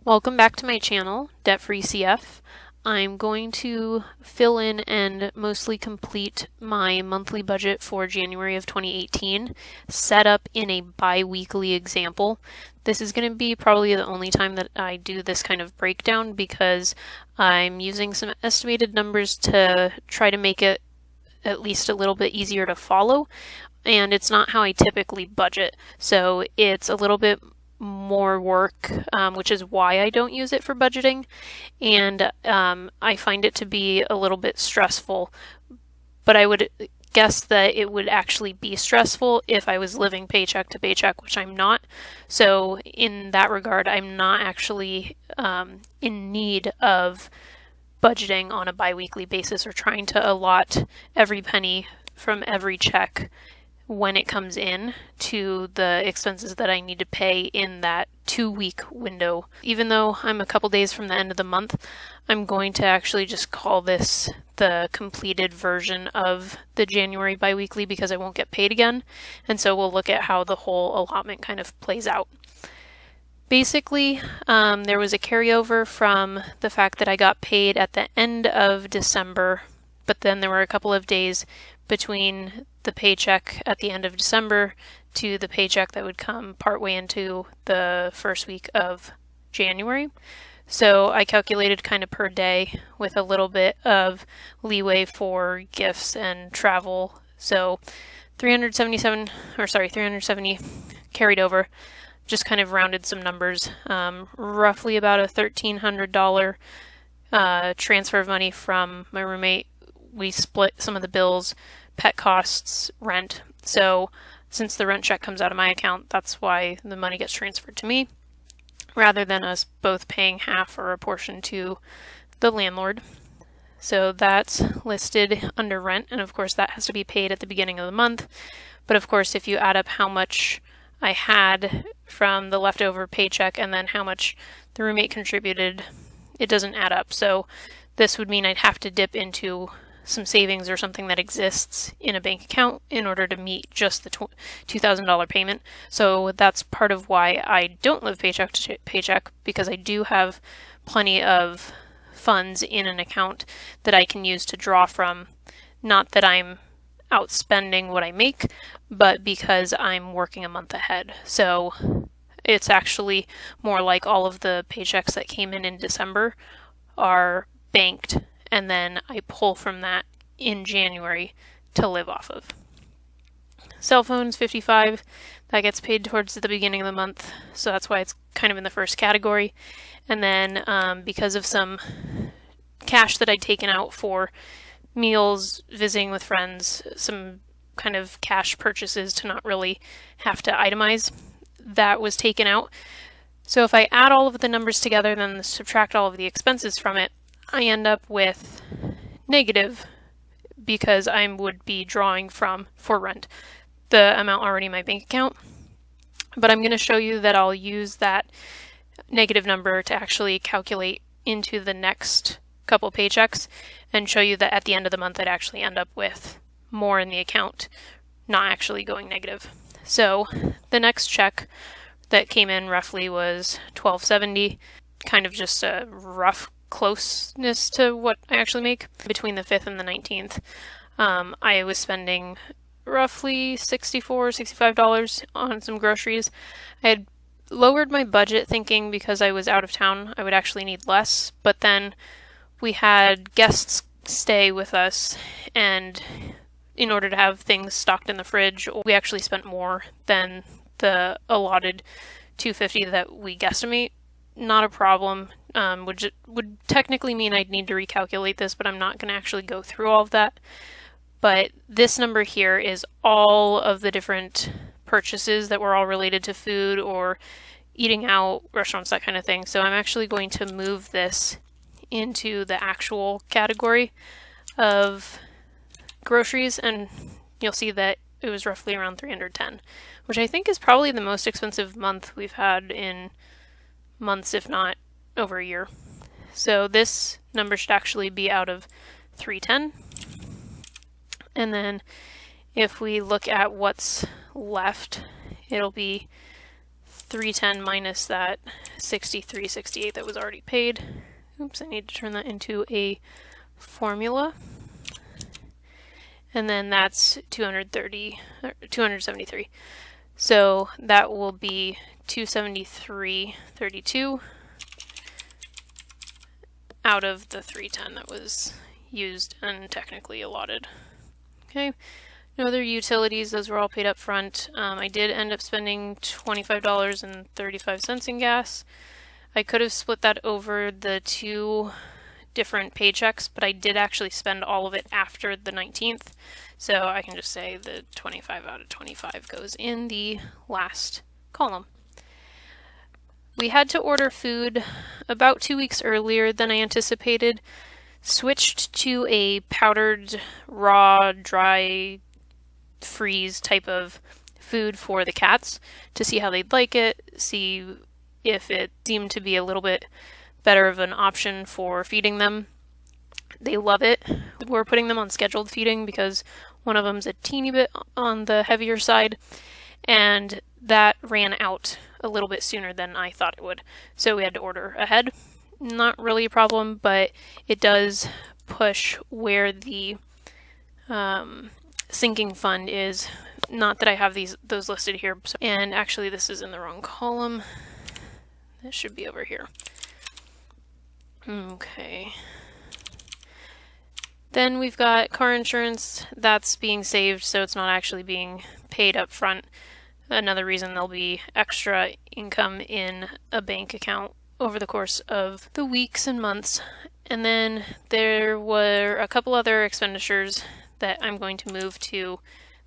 Welcome back to my channel, DebtFree.cf. I'm going to fill in and mostly complete my monthly budget for January of 2018, set up in a bi-weekly example. This is going to be probably the only time that I do this kind of breakdown because I'm using some estimated numbers to try to make it at least a little bit easier to follow, and it's not how I typically budget, so it's a little bit more work, which is why I don't use it for budgeting, and I find it to be a little bit stressful, but I would guess that it would actually be stressful if I was living paycheck to paycheck, which I'm not. So in that regard, I'm not actually in need of budgeting on a bi-weekly basis or trying to allot every penny from every check when it comes in to the expenses that I need to pay in that 2-week window. Even though I'm a couple days from the end of the month, I'm going to actually just call this the completed version of the January biweekly because I won't get paid again. And so we'll look at how the whole allotment kind of plays out. Basically, there was a carryover from the fact that I got paid at the end of December, but then there were a couple of days between the paycheck at the end of December to the paycheck that would come partway into the first week of January. So I calculated kind of per day with a little bit of leeway for gifts and travel. So 370 carried over. Just kind of rounded some numbers. Roughly about a $1,300 transfer of money from my roommate. We split some of the bills, pet costs, rent. So since the rent check comes out of my account, that's why the money gets transferred to me, rather than us both paying half or a portion to the landlord. So that's listed under rent, and of course that has to be paid at the beginning of the month. But of course, if you add up how much I had from the leftover paycheck and then how much the roommate contributed, it doesn't add up. So this would mean I'd have to dip into some savings or something that exists in a bank account in order to meet just the $2,000 payment. So that's part of why I don't live paycheck to paycheck, because I do have plenty of funds in an account that I can use to draw from. Not that I'm outspending what I make, but because I'm working a month ahead. So it's actually more like all of the paychecks that came in December are banked, and then I pull from that in January to live off of. Cell phones, $55, that gets paid towards the beginning of the month, so that's why it's kind of in the first category. And then because of some cash that I'd taken out for meals, visiting with friends, some kind of cash purchases to not really have to itemize, that was taken out. So if I add all of the numbers together, then subtract all of the expenses from it, I end up with negative, because I would be drawing from, for rent, the amount already in my bank account. But I'm going to show you that I'll use that negative number to actually calculate into the next couple paychecks and show you that at the end of the month I'd actually end up with more in the account, not actually going negative. So the next check that came in roughly was $1,270, kind of just a rough closeness to what I actually make. Between the 5th and the 19th, I was spending roughly $65 on some groceries. I had lowered my budget thinking because I was out of town I would actually need less, but then we had guests stay with us, and in order to have things stocked in the fridge, we actually spent more than the allotted $250 that we guesstimate. Not a problem. Would technically mean I'd need to recalculate this, but I'm not going to actually go through all of that. But this number here is all of the different purchases that were all related to food or eating out, restaurants, that kind of thing. So I'm actually going to move this into the actual category of groceries, and you'll see that it was roughly around $310, which I think is probably the most expensive month we've had in months, if not over a year. So this number should actually be out of $310. And then if we look at what's left, it'll be 310 minus that 63.68 that was already paid. Oops, I need to turn that into a formula. And then that's 273. So that will be 273.32 out of the 310 that was used and technically allotted. Okay, no other utilities, those were all paid up front. I did end up spending $25.35 in gas. I could have split that over the 2 different paychecks, but I did actually spend all of it after the 19th. So I can just say the 25 out of 25 goes in the last column. We had to order food about 2 weeks earlier than I anticipated. Switched to a powdered, raw, dry, freeze type of food for the cats to see how they'd like it, see if it seemed to be a little bit better of an option for feeding them. They love it. We're putting them on scheduled feeding because one of them's a teeny bit on the heavier side, and that ran out a little bit sooner than I thought it would. So we had to order ahead. Not really a problem, but it does push where the sinking fund is. Not that I have those listed here. And actually this is in the wrong column. This should be over here. Okay. Then we've got car insurance. That's being saved, so it's not actually being paid up front. Another reason there'll be extra income in a bank account over the course of the weeks and months. And then there were a couple other expenditures that I'm going to move to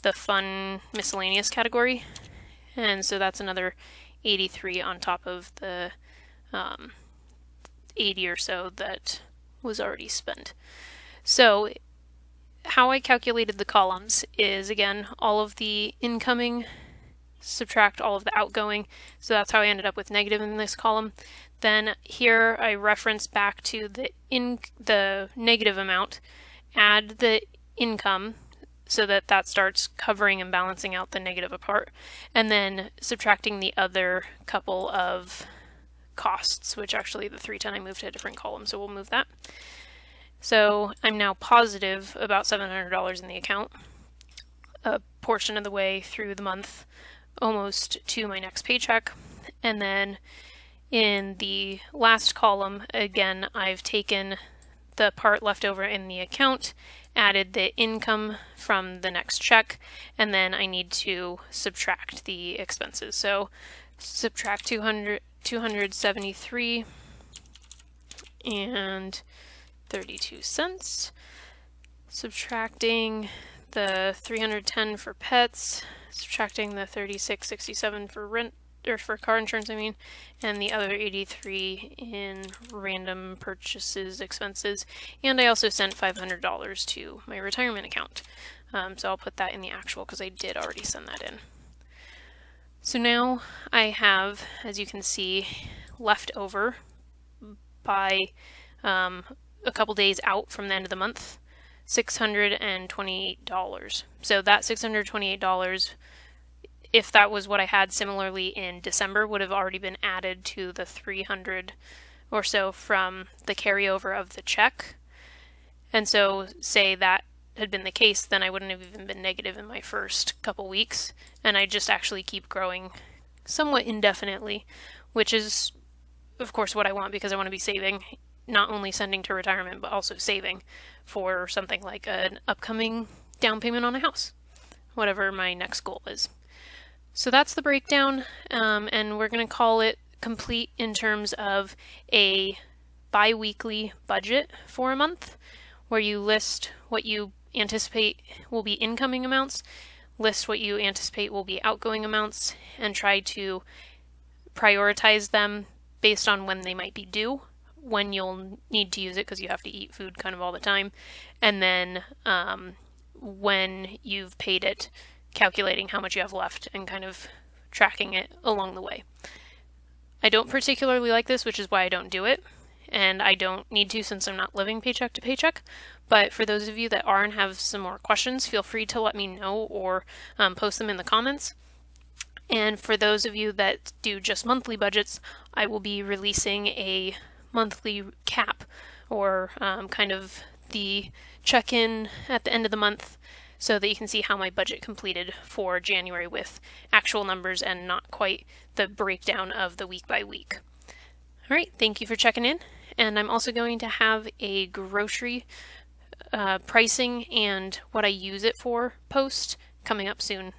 the fun miscellaneous category. And so that's another 83 on top of the 80 or so that was already spent. So how I calculated the columns is, again, all of the incoming, subtract all of the outgoing. So that's how I ended up with negative in this column. Then here I reference back to the negative amount, add the income so that that starts covering and balancing out the negative part, and then subtracting the other couple of costs, which actually the 310 I moved to a different column, so we'll move that. So I'm now positive about $700 in the account, a portion of the way through the month, almost to my next paycheck. And then in the last column, again, I've taken the part left over in the account, added the income from the next check, and then I need to subtract the expenses. So subtract 273 and 32 cents, subtracting the 310 for pets, subtracting the 36.67 for rent, or for car insurance, I mean, and the other 83 in random purchases expenses. And I also sent $500 to my retirement account. So I'll put that in the actual because I did already send that in. So now I have, as you can see, left over by a couple days out from the end of the month, $628. So that $628, if that was what I had similarly in December, would have already been added to the $300 or so from the carryover of the check. And so say that had been the case, then I wouldn't have even been negative in my first couple weeks, and I just actually keep growing somewhat indefinitely, which is of course what I want, because I want to be saving, not only sending to retirement, but also saving for something like an upcoming down payment on a house, whatever my next goal is. So that's the breakdown, and we're going to call it complete in terms of a bi-weekly budget for a month, where you list what you anticipate will be incoming amounts, list what you anticipate will be outgoing amounts, and try to prioritize them based on when they might be due, when you'll need to use it because you have to eat food kind of all the time, and then when you've paid it, calculating how much you have left and kind of tracking it along the way. I don't particularly like this, which is why I don't do it, and I don't need to since I'm not living paycheck to paycheck. But for those of you that are and have some more questions, feel free to let me know or post them in the comments. And for those of you that do just monthly budgets, I will be releasing a monthly cap, or kind of the check-in at the end of the month, so that you can see how my budget completed for January with actual numbers and not quite the breakdown of the week by week. All right, thank you for checking in. And I'm also going to have a grocery pricing and what I use it for post coming up soon.